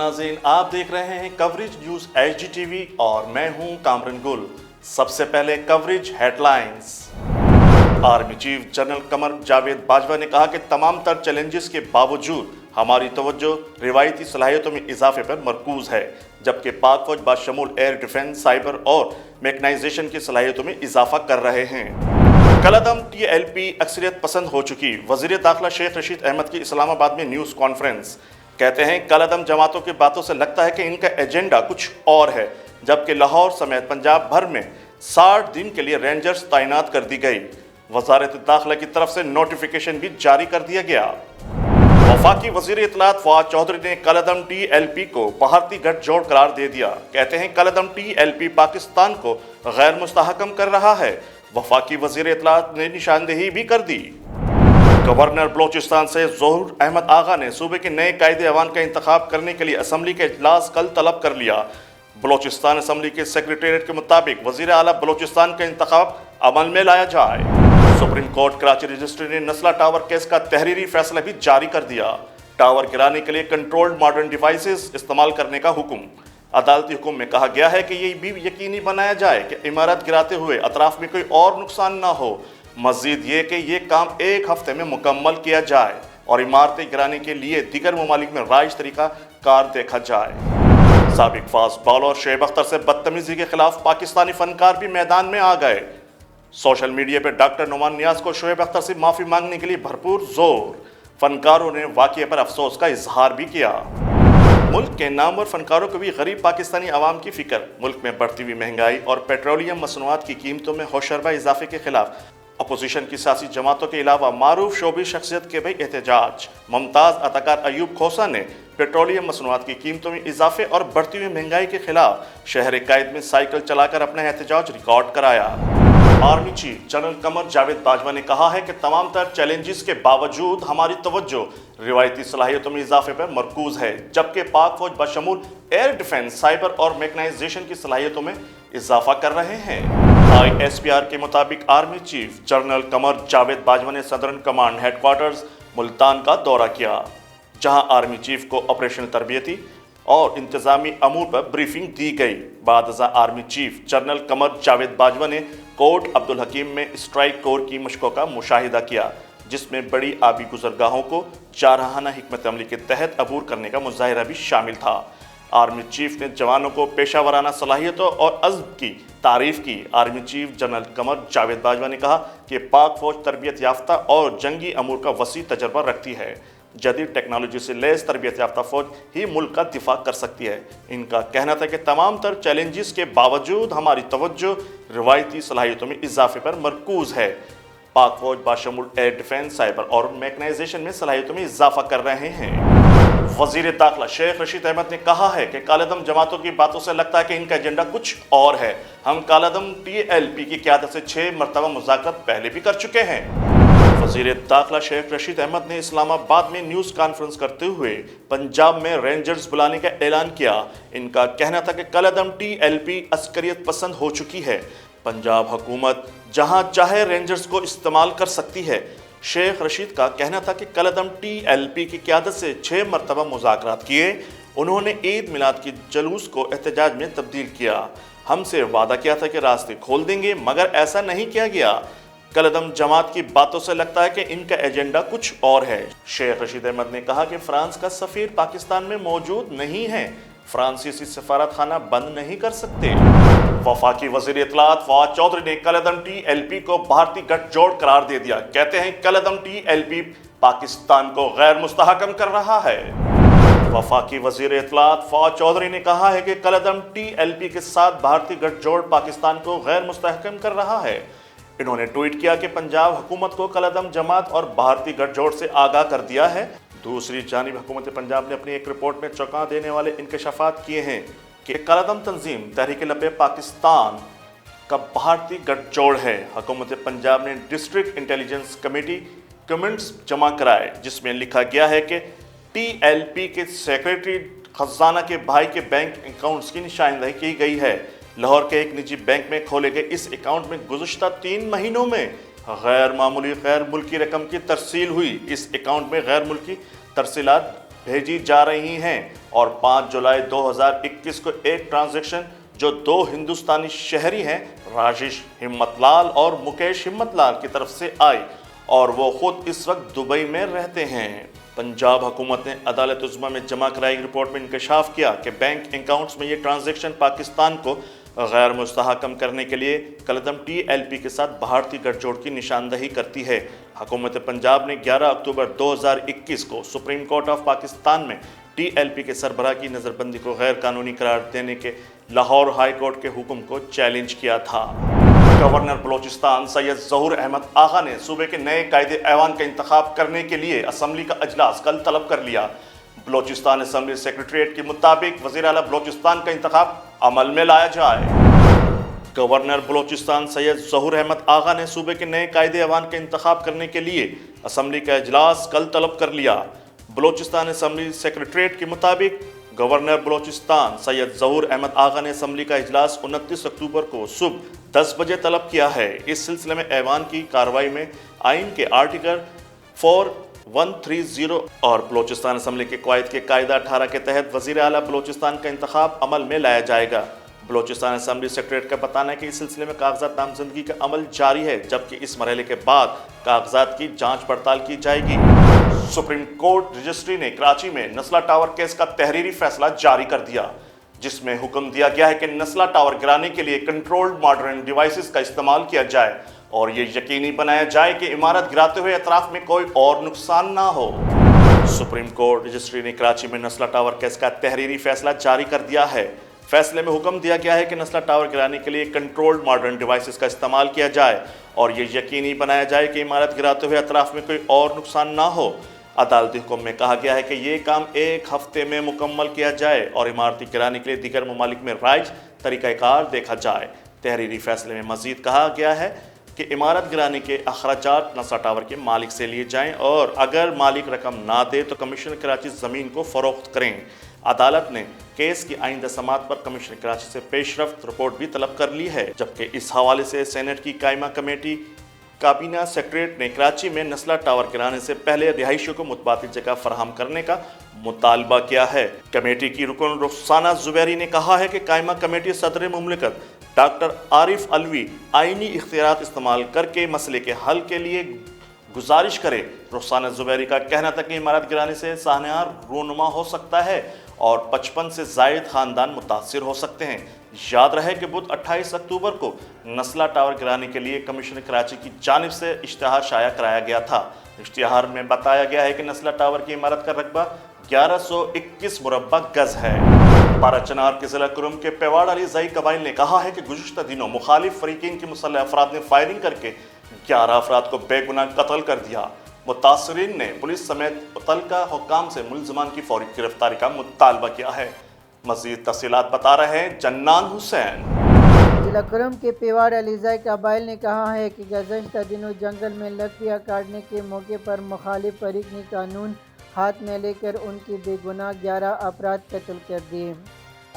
नाज़रीन, आप देख रहे हैं कवरेज न्यूज़ HDTV और मैं हूं कामरन गुल। सबसे पहले coverage headlines. Army chief general Qamar Javed Bajwa ने कहा कि तमाम तर चैलेंजेस के बावजूद हमारी तवज्जो रिवायती सलाहियतों में इजाफे पर मरकूज है, जबकि पाक फौज बाशमूल एयर डिफेंस, साइबर और मैकनाइजेशन की सलाहियतों में इजाफा कर रहे हैं। कलअदम TLP अक्सरियत पसंद हो चुकी। वज़ीर दाखिला शेख रशीद अहमद की इस्लामाबाद में न्यूज़ कॉन्फ्रेंस। कहते हैं कलअदम जमातों की बातों से लगता है कि इनका एजेंडा कुछ और है, जबकि लाहौर समेत पंजाब भर में 60 दिन के लिए रेंजर्स तैनात कर दी गई। वज़ारत दाखिला की तरफ से नोटिफिकेशन भी जारी कर दिया गया। वफाकी वज़ीर इत्तलात फवाद चौधरी ने कलअदम TLP को भारतीय गठजोड़ करार दे दिया। कहते हैं कलअदम TLP पाकिस्तान को गैर मुस्तहकम कर रहा है। वफाकी वज़ीर इत्तलात ने निशानदेही भी कर दी। गवर्नर बलोचिस्तान से ज़हूर अहमद आगा ने सूबे के नए कायदे अवान का इंतखाब करने के लिए असम्बली का इजलास कल तलब कर लिया। बलोचिस्तान असम्बली के सेक्रेटेरिएट के मुताबिक वज़ीर आला बलोचिस्तान का इंतखाब अमल में लाया जाए। सुप्रीम कोर्ट कराची रजिस्ट्री ने नस्ला टावर केस का तहरीरी फैसला भी जारी कर दिया। टावर गिराने के लिए कंट्रोल्ड मॉडर्न डिवाइसेस इस्तेमाल करने का हुक्म। अदालती हुक्म में कहा गया है कि ये भी यकीनी बनाया जाए कि इमारत गिराते हुए अतराफ में कोई और नुकसान ना हो। मज़ीद ये कि ये काम 1 हफ्ते में मुकम्मल किया जाए और इमारतें गिराने के लिए दीगर ममालिक में राइज तरीका कार देखा जाए। साबिक फास्ट बॉलर शोएब अख्तर से बदतमीजी के खिलाफ पाकिस्तानी फनकार भी मैदान में आ गए। सोशल मीडिया पर डॉक्टर नुमान नियाज को शोएब अख्तर से माफ़ी मांगने के लिए भरपूर जोर। फनकारों ने वाक़ये पर अफसोस का इजहार भी किया। मुल्क के नामवर फनकारों को भी गरीब पाकिस्तानी आवाम की फिक्र। मुल्क में बढ़ती हुई महंगाई और पेट्रोलियम मसनूआत की कीमतों में होशरबा इजाफे के खिलाफ अपोजिशन की सियासी जमातों के अलावा मारूफ शोबी शख्सियत के भी एहतजाज। मुमताज़ अदाकार अयूब खोसा ने पेट्रोलियम मसनूआत की कीमतों में इजाफे और बढ़ती हुई महंगाई के खिलाफ शहर कायद में साइकिल चलाकर अपना एहतजाज रिकॉर्ड कराया। Army chief general Qamar Javed Bajwa ने कहा है कि तमाम तर चैलेंजेस के बावजूद हमारी तवज्जो रिवायती सलाहियतों में इजाफे पर मरकूज है, जबकि पाक फौज बशमूल एयर डिफेंस, साइबर और मैकनाइजेशन की सलाहियतों में इजाफा कर रहे हैं। ISPR के मुताबिक army chief general Qamar Javed Bajwa ने सदर्न कमांड हेडक्वार्टर्स मुल्तान का दौरा किया, जहां आर्मी चीफ को ऑपरेशनल तरबियती और इंतजामी अमूर पर ब्रीफिंग दी गई। बाद army chief general Qamar Javed Bajwa ने कोट अब्दुल हकीम में स्ट्राइक कोर की मशकों का मुशाहिदा किया, जिसमें बड़ी आबी गुजरगाहों को जारहाना हिकमत अमली के तहत अबूर करने का मुजाहिरा भी शामिल था। आर्मी चीफ ने जवानों को पेशा वराना सलाहियतों और अज़्म की तारीफ की। Army chief general Qamar Javed Bajwa ने कहा कि पाक फौज तरबियत याफ्ता और जंगी अमूर का वसी तजर्बा रखती है। जदीद टेक्नोलॉजी से लैस तरबियत याफ्ता फौज ही मुल्क का दिफा कर सकती है। इनका कहना था कि तमाम तर चैलेंजेस के बावजूद हमारी तवज्जो रिवायती सलाहियतों में इजाफे पर मरकूज है। पाक फौज बाशमूल एयर डिफेंस, साइबर और मैकनाइजेशन में सलाहियतों में इजाफा कर रहे हैं। वज़ीर दाखिला शेख रशीद अहमद ने कहा है कि कलअदम जमातों की बातों से लगता है कि इनका एजेंडा कुछ और है। हम कलअदम TLP की क़यादत से 6 मरतबा मुज़ाकरात पहले भी कर चुके हैं। वज़ीर दाखिला शेख रशीद अहमद ने इस्लामाबाद में न्यूज़ कॉन्फ्रेंस करते हुए पंजाब में रेंजर्स बुलाने का ऐलान किया। इनका कहना था कि कलअदम TLP अस्करियत पसंद हो चुकी है। पंजाब हुकूमत जहां चाहे रेंजर्स को इस्तेमाल कर सकती है। शेख रशीद का कहना था कि कलअदम TLP की क़यादत से 6 मरतबा मुज़ाकरात किए। उन्होंने ईद मिलाद की जुलूस को एहतजाज में तब्दील किया। हमसे वादा किया था कि रास्ते खोल देंगे, मगर ऐसा नहीं किया गया। कलअदम जमात की बातों से लगता है कि इनका एजेंडा कुछ और है। शेख रशीद अहमद ने कहा कि फ्रांस का सफ़ीर पाकिस्तान में मौजूद नहीं है। फ्रांसीसी सफारत खाना बंद नहीं कर सकते। वफाकी वज़ीर इत्तलात फवाद चौधरी ने कलअदम TLP को भारतीय गठजोड़ करार दे दिया। कहते हैं कलअदम TLP पाकिस्तान को गैर मुस्तहकम कर रहा है। वफाकी वज़ीर इत्तलात फवाद चौधरी ने कहा है कि कलअदम TLP के साथ भारतीय गठजोड़ पाकिस्तान को गैर मुस्तहकम कर रहा है। इन्होंने ट्वीट किया कि पंजाब हुकूमत को कलअदम जमात और भारतीय गठजोड़ से आगाह कर दिया है। दूसरी जानिब हुकूमत पंजाब ने अपनी एक रिपोर्ट में चौंका देने वाले इंकशाफात किए हैं कि कलअदम तंजीम तहरीक-ए-लब्बे पाकिस्तान का भारतीय गठजोड़ है। हुकूमत पंजाब ने डिस्ट्रिक्ट इंटेलिजेंस कमेटी कमेंट्स जमा कराए, जिसमें लिखा गया है कि TLP के सेक्रेटरी खजाना के भाई के बैंक अकाउंट्स की निशानदेही की गई है। लाहौर के एक निजी बैंक में खोले गए इस अकाउंट में गुज़श्ता 3 महीनों में गैर मामूली गैर मुल्की रकम की तरसील हुई। इस अकाउंट में गैर मुल्की तरसीलात भेजी जा रही हैं और 5 जुलाई 2021 को एक ट्रांजैक्शन जो 2 हिंदुस्तानी शहरी हैं, राजेश हिम्मतलाल और मुकेश हिम्मतलाल की तरफ से आई और वो खुद इस वक्त दुबई में रहते हैं। पंजाब हुकूमत ने अदालत उज़्मा में जमा कराई रिपोर्ट में इंकशाफ किया कि बैंक अकाउंट्स में ये ट्रांजैक्शन पाकिस्तान को गैर मुस्तहकम करने के लिए कलदम TLP के साथ भारतीय गठजोड़ की निशानदही करती है। हुकूमत पंजाब ने 11 अक्टूबर 2021 को सुप्रीम कोर्ट ऑफ पाकिस्तान में TLP के सरबराह की नज़रबंदी को गैर कानूनी करार देने के लाहौर हाई कोर्ट के हुक्म को चैलेंज किया था। गवर्नर बलोचिस्तान सैयद ज़हूर अहमद आगा ने सूबे के नए कायदे ऐवान का इंतखाब करने के लिए असम्बली का अजलास कल तलब कर लिया। बलोचिस्तान असम्बली सेक्रेटरीट के मुताबिक वज़ीर आला बलोचिस्तान का इंतखाब अमल में लाया जाए। गवर्नर बलोचिस्तान सैयद ज़हूर अहमद आगा ने सूबे के नए कायदे ऐवान का इंतखाब करने के लिए असम्बली का अजलास कल तलब कर लिया। बलोचिस्तान असम्बली सेक्रेटरीट के मुताबिक गवर्नर बलोचिस्तान सैयद ज़हूर अहमद आगा ने असम्बली का इजलास 29 अक्टूबर को सुबह 10 बजे तलब किया है। इस सिलसिले में ऐवान की कार्रवाई में आइन के आर्टिकल 4130 और बलोचिस्तान असम्बली के कवायद के कायदा 18 के तहत वज़ीर आला बलोचिस्तान का इंतखाब अमल में लाया जाएगा। बलोचिस्तान असम्बली सेक्रेटरीट का बताना है कि इस सिलसिले में कागजात नामजदगी का अमल जारी है, जबकि इस मरहले के बाद कागजात की जांच पड़ताल की जाएगी। सुप्रीम कोर्ट रजिस्ट्री ने कराची में नस्ला टावर केस का तहरीरी फैसला जारी कर दिया, जिसमें हुक्म दिया गया है कि नस्ला टावर गिराने के लिए कंट्रोल्ड मॉडर्न डिवाइसेस का इस्तेमाल किया जाए और ये यकीनी बनाया जाए कि इमारत गिराते हुए अतराफ में कोई और नुकसान ना हो। सुप्रीम कोर्ट रजिस्ट्री ने कराची में नस्ला टावर केस का तहरीरी फैसला जारी कर दिया है। फैसले में हुक्म दिया गया है कि नस्ला टावर गिराने के लिए कंट्रोल्ड मॉडर्न डिवाइसेस का इस्तेमाल किया जाए और ये यकीनी बनाया जाए कि इमारत गिराते हुए अतराफ में कोई और नुकसान ना हो। अदालती हुक्म में कहा गया है कि ये काम 1 हफ्ते में मुकम्मल किया जाए और इमारती गिराने के लिए दीगर ममालिक में राइज तरीक़ाकार देखा जाए। तहरीरी फैसले में मज़ीद कहा गया है कि इमारत गिराने के अखराजात नस्ला टावर के मालिक से लिए जाएं और अगर मालिक रकम ना दे तो कमिश्नर कराची ज़मीन को फ़रोख्त करें। अदालत ने केस की आइंदा समात पर कमिश्नर कराची से पेशरफ्त रिपोर्ट भी तलब कर ली है, जबकि इस हवाले से सेनेट की कायमा कमेटी काबीना सेक्रेटरीट ने कराची में नस्ला टावर गिराने से पहले रिहायशियों को मुतबादिल जगह फराहम करने का मुतालबा किया है। कमेटी की रुकन रुखसाना जुबैरी ने कहा है कि कायमा कमेटी सदर मुमलिकत डॉक्टर आरिफ अलवी आइनी इख्तियारात इस्तेमाल करके मसले के हल के लिए गुजारिश करे। रुखसाना जुबैरी का कहना था कि इमारत गिराने से साहनिहार रूनुमा हो सकता है और 55 से ज़ायद ख़ानदान मुतासिर हो सकते हैं। याद रहे कि बुध 28 अक्टूबर को नस्ला टावर गिराने के लिए कमिश्नर कराची की जानिब से इश्तिहार शाया कराया गया था। इश्तिहार में बताया गया है कि नस्ला टावर की इमारत का रकबा 1121 मुरब्बा गज है। बाराचनार के ज़िला कुरुम के पेवाड़ अली ज़ई कबाइल ने कहा है कि गुज़िश्ता दिनों मुखालिफ फरीकीन के मुसल्लह अफराद ने फायरिंग करके 11 अफराद को बेगुनाह कत्ल कर दिया। मुतासरीन ने पुलिस समेत मुतल्लिका हुक्काम से मुल्ज़िमान की फौरी गिरफ्तारी का मुतालबा किया है। मज़ीद तफ़सीलात बता रहे हैं जन्नान हुसैन। जिला कुरुम के पेवाड़ अलीज़ई कबाइल ने कहा है कि गुज़श्ता दिनों जंगल में लकड़ियाँ काटने के मौके पर मुखालिफ फरीक ने कानून हाथ में लेकर उनकी बेगुनाह 11 अफराद कत्ल कर दिए।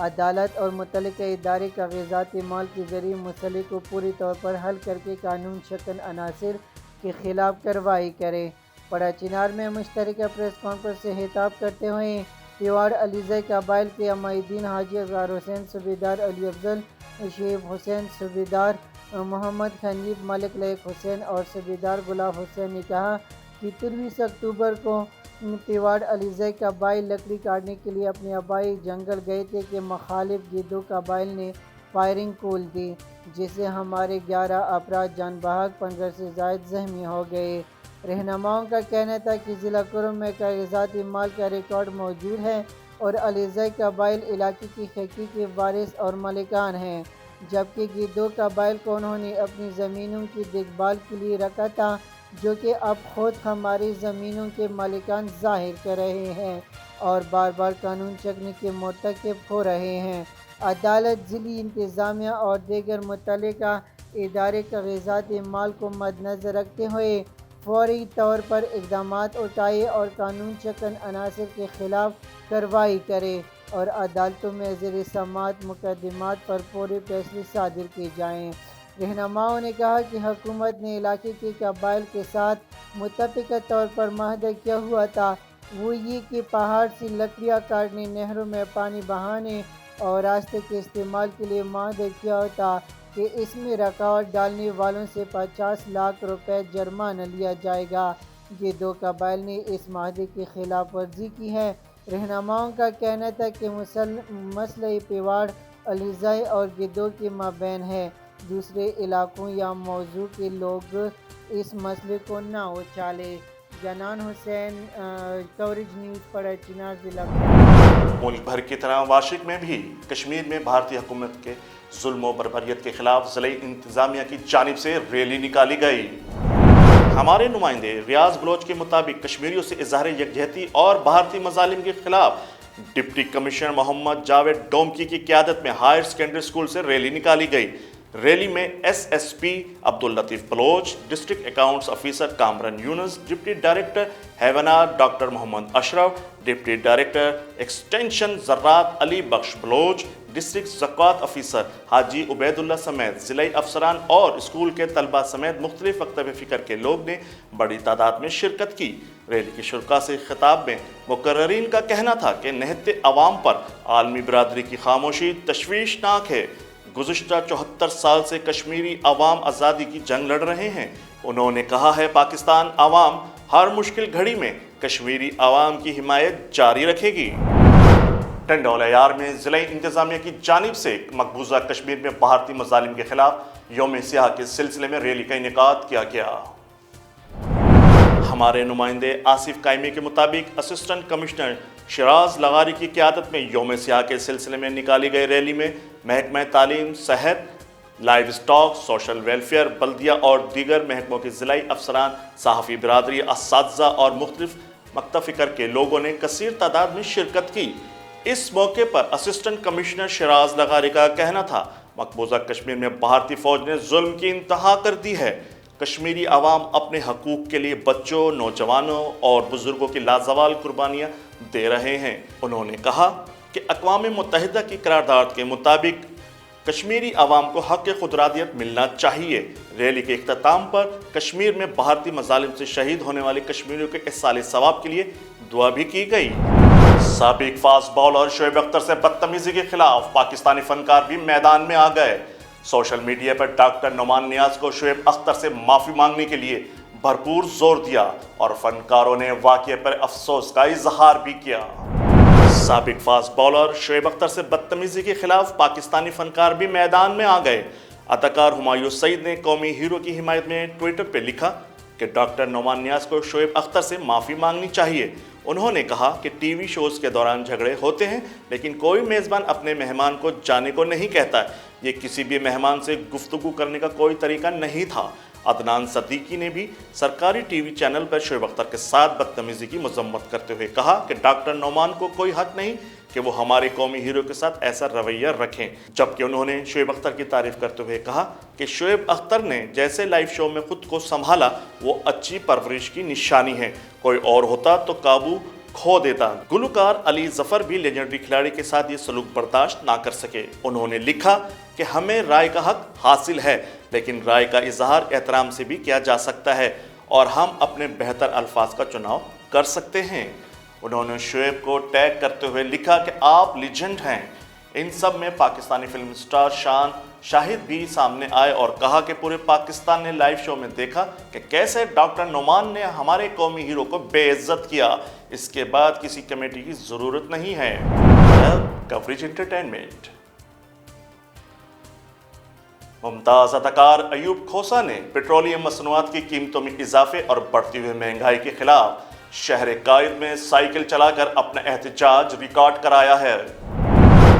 अदालत और मुतल्लिका इदारे कागज़ाती माल के ज़रिए मसले को पूरी तौर पर हल करके कानून शकन अनासिर के ख़िलाफ़ कार्रवाई करे। बड़ा चिनार में मुश्तरका प्रेस कॉन्फ्रेंस से खिताब करते हुए पेवाड़ अलीज़ई कबाइल के अमायदीन हाजी अज़हर हुसैन, सूबेदार अली अफजल, शेख हुसैन, सूबेदार मोहम्मद खनीफ, मलिक लैक हुसैन और सूबेदार गुलाब हुसैन ने कहा कि 23 अक्टूबर को पेवाड़ अलीज़ई कबाइल लकड़ी काटने के लिए अपने आबाई जंगल गए थे कि मुखालिफ गिद्दो कबाइल ने फायरिंग खोल दी, जिससे हमारे 11 अफराद जान बहक 15 से ज़ायद ज़ख्मी हो गए। रहनुमाओं का कहना था कि ज़िला कुरुम में कागज़ाती माल का रिकॉर्ड मौजूद है और अलीज़ई कबाइल इलाके की हकीकी वारिस और मालिकान हैं, जबकि गिद्दो कबाइल को उन्होंने अपनी ज़मीनों की देखभाल के लिए रखा था, जो कि अब खुद हमारी ज़मीनों के मालिकान ज़ाहिर कर रहे हैं और बार बार कानून चकने के मुर्तकिब हो रहे हैं। अदालत ज़िली इंतज़ामिया और दीगर मुतल्लिका इदारे कागज़ाती माल को मद्देनज़र रखते हुए फौरी तौर पर इक़दामात उठाए और कानून चकन अनासिर के ख़िलाफ़ कार्रवाई करे और अदालतों में ज़ेर समाअत मुकदमात पर पूरे फैसले सादिर किए जाएँ। रहनुमाओं ने कहा कि हुकूमत ने इलाके के कबाइल के साथ मुत्तफ़िक़ा तौर पर माहदा किया हुआ था وہ یہ کہ پہاڑ سے لکڑیاں کاٹنے، نہروں میں پانی بہانے اور راستے کے استعمال کے لیے معاہدہ کیا تھا کہ اس میں رکاوٹ ڈالنے والوں سے 50 لاکھ روپے جرمانہ لیا جائے گا۔ یہ دو قبائل نے اس معاہدے کی خلاف ورزی کی ہے۔ رہنماؤں کا کہنا تھا کہ مسئلہ پیواڑ، علیزائی اور گدو کے مابین ہے۔ دوسرے علاقوں یا موضوع کے لوگ اس مسئلے کو نہ اچھالے۔ جنان حسین، کوریج نیوز، پڑا چنار ضلع۔ ملک بھر کی طرح واشنگٹن میں بھی کشمیر میں بھارتی حکومت کے ظلم و بربریت کے خلاف ضلعی انتظامیہ کی جانب سے ریلی نکالی گئی۔ ہمارے نمائندے ریاض بلوچ کے مطابق کشمیریوں سے اظہار یکجہتی اور بھارتی مظالم کے خلاف ڈپٹی کمشنر محمد جاوید ڈومکی کی قیادت میں ہائر سیکنڈری اسکول سے ریلی نکالی گئی۔ ریلی میں S S P Abdul Latif Baloch, district accounts officer Kamran Younis, deputy director ہیونار doctor Muhammad Ashraf, deputy director extension زراعت علی بخش بلوچ، ڈسٹرکٹ زکوٰۃ آفیسر حاجی عبید اللہ سمیت ضلعی افسران اور اسکول کے طلبہ سمیت مختلف مکتب فکر کے لوگ نے بڑی تعداد میں شرکت کی۔ ریلی کے شرکاء سے خطاب میں مقررین کا کہنا تھا کہ نہتے عوام پر عالمی برادری کی خاموشی تشویشناک ہے۔ گزشتہ 74 سال سے کشمیری عوام آزادی کی جنگ لڑ رہے ہیں۔ انہوں نے کہا ہے پاکستان عوام ہر مشکل گھڑی میں کشمیری عوام کی حمایت جاری رکھے گی۔ ٹنڈول ایار میں ضلعی انتظامیہ کی جانب سے مقبوضہ کشمیر میں بھارتی مظالم کے خلاف یوم سیاہ کے سلسلے میں ریلی کا انعقاد کیا گیا۔ ہمارے نمائندے آصف قائمی کے مطابق اسسٹنٹ کمشنر شراز لغاری کی قیادت میں یوم سیاہ کے سلسلے میں نکالی گئی ریلی میں محکمہ تعلیم، صحت، لائیو اسٹاک، سوشل ویلفیئر، بلدیہ اور دیگر محکموں کے ضلعی افسران، صحافی برادری، اساتذہ اور مختلف مکتب فکر کے لوگوں نے کثیر تعداد میں شرکت کی۔ اس موقع پر اسسٹنٹ کمشنر شراز لغاری کا کہنا تھا مقبوضہ کشمیر میں بھارتی فوج نے ظلم کی انتہا کر دی ہے۔ کشمیری عوام اپنے حقوق کے لیے بچوں، نوجوانوں اور بزرگوں کی لازوال قربانیاں دے رہے ہیں۔ انہوں نے کہا کہ اقوام متحدہ کی قرارداد کے مطابق کشمیری عوام کو حق خودارادیت ملنا چاہیے۔ ریلی کے اختتام پر کشمیر میں بھارتی مظالم سے شہید ہونے والے کشمیریوں کے احصال ثواب کے لیے دعا بھی کی گئی۔ سابق فاسٹ بالر شعیب اختر سے بدتمیزی کے خلاف پاکستانی فنکار بھی میدان میں آ گئے۔ سوشل میڈیا پر ڈاکٹر نعمان نیاز کو شعیب اختر سے معافی مانگنے کے لیے بھرپور زور دیا اور فنکاروں نے واقعے پر افسوس کا اظہار بھی کیا۔ سابق فاسٹ بالر شعیب اختر سے بدتمیزی کے خلاف پاکستانی فنکار بھی میدان میں آ گئے۔ اداکار ہمایوں سعید نے قومی ہیرو کی حمایت میں ٹویٹر پہ لکھا کہ ڈاکٹر نعمان نیاز کو شعیب اختر سے معافی مانگنی چاہیے۔ انہوں نے کہا کہ ٹی وی شوز کے دوران جھگڑے ہوتے ہیں، لیکن کوئی میزبان اپنے مہمان کو جانے کو نہیں کہتا۔ یہ کسی بھی مہمان سے گفتگو کرنے کا کوئی طریقہ نہیں تھا۔ عدنان صدیقی نے بھی سرکاری ٹی وی چینل پر شعیب اختر کے ساتھ بدتمیزی کی مذمت کرتے ہوئے کہا کہ ڈاکٹر نعمان کو کوئی حق نہیں کہ وہ ہمارے قومی ہیرو کے ساتھ ایسا رویہ رکھیں، جبکہ انہوں نے شعیب اختر کی تعریف کرتے ہوئے کہا کہ شعیب اختر نے جیسے لائیو شو میں خود کو سنبھالا وہ اچھی پرورش کی نشانی ہے، کوئی اور ہوتا تو قابو کھو دیتا۔ گلوکار علی ظفر بھی لیجنڈری کھلاڑی کے ساتھ یہ سلوک برداشت نہ کر سکے۔ انہوں نے لکھا کہ ہمیں رائے کا حق حاصل ہے، لیکن رائے کا اظہار احترام سے بھی کیا جا سکتا ہے اور ہم اپنے بہتر الفاظ کا چناؤ کر سکتے ہیں۔ انہوں نے شعیب کو ٹیگ کرتے ہوئے لکھا کہ آپ لیجنڈ ہیں۔ ان سب میں پاکستانی فلم سٹار شان شاہد بھی سامنے آئے اور کہا کہ پورے پاکستان نے لائیو شو میں دیکھا کہ کیسے ڈاکٹر نعمان نے ہمارے قومی ہیرو کو بے عزت کیا۔ اس کے بعد کسی کمیٹی کی ضرورت نہیں ہے۔ Coverage entertainment. ممتاز اداکار ایوب کھوسا نے پیٹرولیم مصنوعات کی قیمتوں میں اضافے اور بڑھتی ہوئی مہنگائی کے خلاف شہر قائد میں سائیکل چلا کر اپنا احتجاج ریکارڈ کرایا ہے۔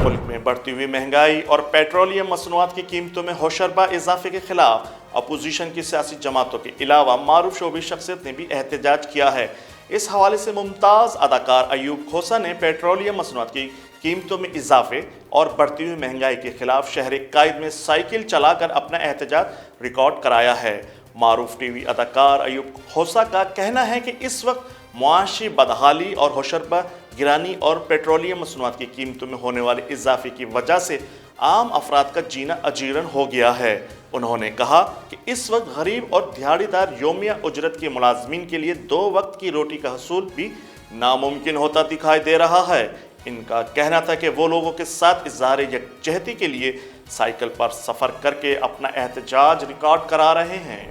ملک میں بڑھتی ہوئی مہنگائی اور پیٹرولیم مصنوعات کی قیمتوں میں ہوشربا اضافے کے خلاف اپوزیشن کی سیاسی جماعتوں کے علاوہ معروف شعبی شخصیت نے بھی احتجاج کیا ہے۔ اس حوالے سے ممتاز اداکار ایوب کھوسا نے پیٹرولیم مصنوعات کی قیمتوں میں اضافے اور بڑھتی ہوئی مہنگائی کے خلاف شہر قائد میں سائیکل چلا کر اپنا احتجاج ریکارڈ کرایا ہے۔ معروف ٹی وی اداکار ایوب کھوسا کا کہنا ہے کہ اس وقت معاشی بدحالی اور ہوشربا گرانی اور پیٹرولیم مصنوعات کی قیمتوں میں ہونے والے اضافے کی وجہ سے عام افراد کا جینا اجیرن ہو گیا ہے۔ انہوں نے کہا کہ اس وقت غریب اور دیہڑی دار یومیہ اجرت کے ملازمین کے لیے 2 وقت کی روٹی کا حصول بھی नामुमकिन होता दिखाई दे रहा है। इनका कहना था कि वो लोगों के साथ इज़हार यकजहती के लिए साइकिल पर सफ़र करके अपना एहतजाज रिकॉर्ड करा रहे हैं।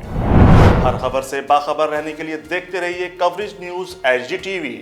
हर खबर से बाखबर रहने के लिए देखते रहिए कवरेज न्यूज़ HG TV।